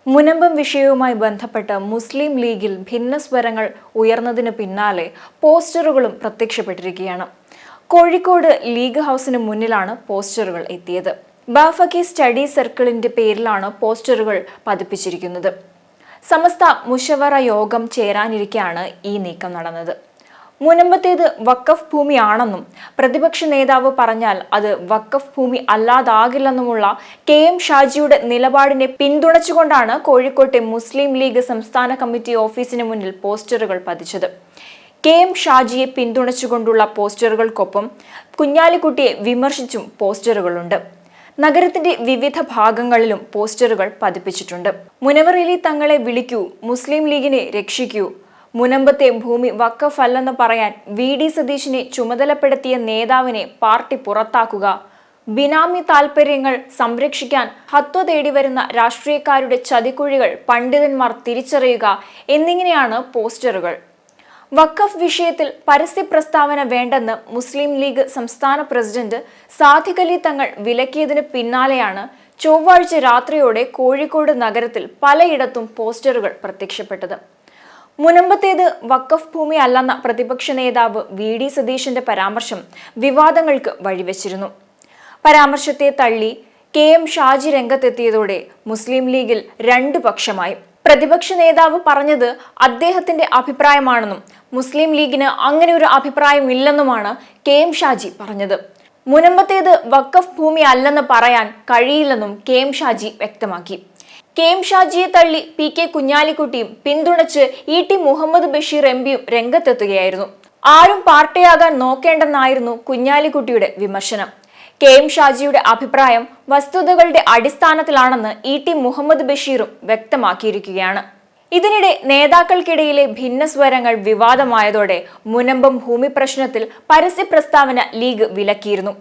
മുനമ്പം വിഷയവുമായി ബന്ധപ്പെട്ട് മുസ്ലിം ലീഗിൽ ഭിന്നസ്വരങ്ങൾ ഉയർന്നതിന് പിന്നാലെ പോസ്റ്ററുകളും പ്രത്യക്ഷപ്പെട്ടിരിക്കുകയാണ്. കോഴിക്കോട് ലീഗ് ഹൗസിന് മുന്നിലാണ് പോസ്റ്ററുകൾ എത്തിയത്. ബാഫക്കി സ്റ്റഡി സർക്കിളിന്റെ പേരിലാണ് പോസ്റ്ററുകൾ പതിപ്പിച്ചിരിക്കുന്നത്. സമസ്ത മുഷവറ യോഗം ചേരാനിരിക്കെയാണ് ഈ നീക്കം നടന്നത്. മുനമ്പത്തേത് വഖഫ് ഭൂമിയാണെന്നും പ്രതിപക്ഷ നേതാവ് പറഞ്ഞാൽ അത് വഖഫ് ഭൂമി അല്ലാതാകില്ലെന്നുമുള്ള KM ഷാജിയുടെ നിലപാടിനെ പിന്തുണച്ചുകൊണ്ടാണ് കോഴിക്കോട്ടെ മുസ്ലിം ലീഗ് സംസ്ഥാന കമ്മിറ്റി ഓഫീസിന് മുന്നിൽ പോസ്റ്ററുകൾ പതിച്ചത്. KM ഷാജിയെ പിന്തുണച്ചുകൊണ്ടുള്ള പോസ്റ്ററുകൾക്കൊപ്പം കുഞ്ഞാലിക്കുട്ടിയെ വിമർശിച്ചും പോസ്റ്ററുകളുണ്ട്. നഗരത്തിന്റെ വിവിധ ഭാഗങ്ങളിലും പോസ്റ്ററുകൾ പതിപ്പിച്ചിട്ടുണ്ട്. മുനവർ അലി തങ്ങളെ വിളിക്കൂ, മുസ്ലിം ലീഗിനെ രക്ഷിക്കൂ, മുനമ്പത്തെ ഭൂമി വഖഫ് അല്ലെന്ന് പറയാൻ VD സതീശിനെ ചുമതലപ്പെടുത്തിയ നേതാവിനെ പാർട്ടി പുറത്താക്കുക, ബിനാമി താൽപര്യങ്ങൾ സംരക്ഷിക്കാൻ ഹത്വ തേടി വരുന്ന രാഷ്ട്രീയക്കാരുടെ ചതിക്കുഴികൾ പണ്ഡിതന്മാർ തിരിച്ചറിയുക എന്നിങ്ങനെയാണ് പോസ്റ്ററുകൾ. വഖഫ് വിഷയത്തിൽ പരസ്യ പ്രസ്താവന വേണ്ടെന്ന് മുസ്ലിം ലീഗ് സംസ്ഥാന പ്രസിഡന്റ് സാദിഖ് അലി തങ്ങൾ വിലക്കിയതിന് പിന്നാലെയാണ് ചൊവ്വാഴ്ച രാത്രിയോടെ കോഴിക്കോട് നഗരത്തിൽ പലയിടത്തും പോസ്റ്ററുകൾ പ്രത്യക്ഷപ്പെട്ടത്. മുനമ്പത്തേത് വഖഫ് ഭൂമി അല്ലെന്ന പ്രതിപക്ഷ നേതാവ് VD സതീശന്റെ പരാമർശം വിവാദങ്ങൾക്ക് വഴിവെച്ചിരുന്നു. പരാമർശത്തെ തള്ളി KM ഷാജി രംഗത്തെത്തിയതോടെ മുസ്ലിം ലീഗിൽ രണ്ടു പക്ഷമായി. പ്രതിപക്ഷ നേതാവ് പറഞ്ഞത് അദ്ദേഹത്തിന്റെ അഭിപ്രായമാണെന്നും മുസ്ലിം ലീഗിന് അങ്ങനെ ഒരു അഭിപ്രായമില്ലെന്നുമാണ് KM ഷാജി പറഞ്ഞത്. മുനമ്പത്തേത് വഖഫ് ഭൂമി അല്ലെന്ന് പറയാൻ കഴിയില്ലെന്നും KM ഷാജി വ്യക്തമാക്കി. KM ഷാജിയെ തള്ളി PK കുഞ്ഞാലിക്കുട്ടിയും പിന്തുണച്ച് ET മുഹമ്മദ് ബഷീർ MPയും രംഗത്തെത്തുകയായിരുന്നു. ആരും പാർട്ടിയാകാൻ നോക്കേണ്ടെന്നായിരുന്നു കുഞ്ഞാലിക്കുട്ടിയുടെ വിമർശനം. KM ഷാജിയുടെ അഭിപ്രായം വസ്തുതകളുടെ അടിസ്ഥാനത്തിലാണെന്ന് ET മുഹമ്മദ് ബഷീറും വ്യക്തമാക്കിയിരിക്കുകയാണ്. ഇതിനിടെ നേതാക്കൾക്കിടയിലെ ഭിന്നസ്വരങ്ങൾ വിവാദമായതോടെ മുനമ്പം ഭൂമി പ്രശ്നത്തിൽ പരസ്യ പ്രസ്താവന ലീഗ് വിലക്കിയിരുന്നു.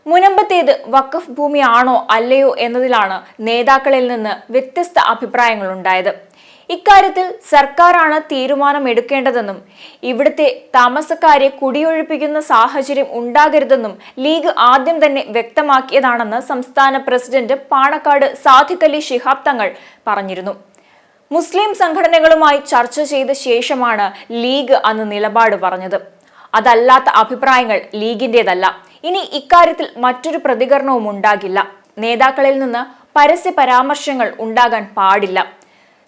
മുനമ്പത്തേത് വഖഫ് ഭൂമിയാണോ അല്ലയോ എന്നതിലാണ് നേതാക്കളിൽ നിന്ന് വ്യത്യസ്ത അഭിപ്രായങ്ങളുണ്ടായത്. ഇക്കാര്യത്തിൽ സർക്കാരാണ് തീരുമാനമെടുക്കേണ്ടതെന്നും ഇവിടുത്തെ താമസക്കാരെ കുടിയൊഴിപ്പിക്കുന്ന സാഹചര്യം ഉണ്ടാകരുതെന്നും ലീഗ് ആദ്യം തന്നെ വ്യക്തമാക്കിയതാണെന്ന് സംസ്ഥാന പ്രസിഡന്റ് പാണക്കാട് സാദിഖ് അലി ശിഹാബ് തങ്ങൾ പറഞ്ഞിരുന്നു. മുസ്ലിം സംഘടനകളുമായി ചർച്ച ചെയ്ത ശേഷമാണ് ലീഗ് അന്ന് നിലപാട് പറഞ്ഞത്. അതല്ലാത്ത അഭിപ്രായങ്ങൾ ലീഗിന്റേതല്ല. ഇനി ഇക്കാര്യത്തിൽ മറ്റൊരു പ്രതികരണവും ഉണ്ടാകില്ല. നേതാക്കളിൽ നിന്ന് പരസ്യ പരാമർശങ്ങൾ ഉണ്ടാകാൻ പാടില്ല.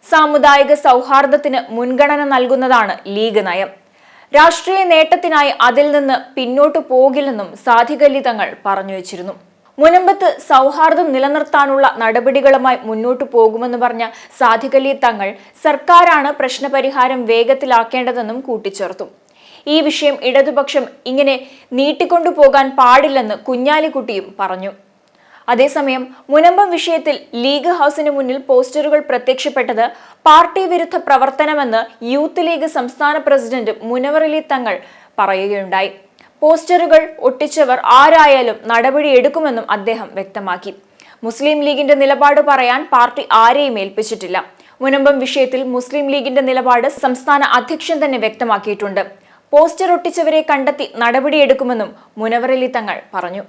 സാമുദായിക സൗഹാർദ്ദത്തിന് മുൻഗണന നൽകുന്നതാണ് ലീഗ് നയം. രാഷ്ട്രീയ നേട്ടത്തിനായി അതിൽ നിന്ന് പിന്നോട്ടു പോകില്ലെന്നും സാദിഖ് അലി തങ്ങൾ പറഞ്ഞു വെച്ചിരുന്നു. മുനമ്പത്ത് സൗഹാർദ്ദം നിലനിർത്താനുള്ള നടപടികളുമായി മുന്നോട്ടു പോകുമെന്ന് പറഞ്ഞ സാദിഖ് അലി തങ്ങൾ സർക്കാരാണ് പ്രശ്നപരിഹാരം വേഗത്തിലാക്കേണ്ടതെന്നും കൂട്ടിച്ചേർത്തു. ഈ വിഷയം ഇടതുപക്ഷം ഇങ്ങനെ നീട്ടിക്കൊണ്ടുപോകാൻ പാടില്ലെന്ന് കുഞ്ഞാലിക്കുട്ടിയും പറഞ്ഞു. അതേസമയം മുനമ്പം വിഷയത്തിൽ ലീഗ് ഹൗസിന് മുന്നിൽ പോസ്റ്ററുകൾ പ്രത്യക്ഷപ്പെട്ടത് പാർട്ടി വിരുദ്ധ പ്രവർത്തനമെന്ന് യൂത്ത് ലീഗ് സംസ്ഥാന പ്രസിഡന്റ് മുനവർ അലി തങ്ങൾ പറയുകയുണ്ടായി. പോസ്റ്ററുകൾ ഒട്ടിച്ചവർ ആരായാലും നടപടിയെടുക്കുമെന്നും അദ്ദേഹം വ്യക്തമാക്കി. മുസ്ലിം ലീഗിന്റെ നിലപാട് പറയാൻ പാർട്ടി ആരെയും ഏൽപ്പിച്ചിട്ടില്ല. മുനമ്പം വിഷയത്തിൽ മുസ്ലിം ലീഗിന്റെ നിലപാട് സംസ്ഥാന അധ്യക്ഷൻ തന്നെ വ്യക്തമാക്കിയിട്ടുണ്ട്. പോസ്റ്റർ ഒട്ടിച്ചവരെ കണ്ടെത്തി നടപടിയെടുക്കുമെന്നും മുനവർ അലി തങ്ങൾ പറഞ്ഞു.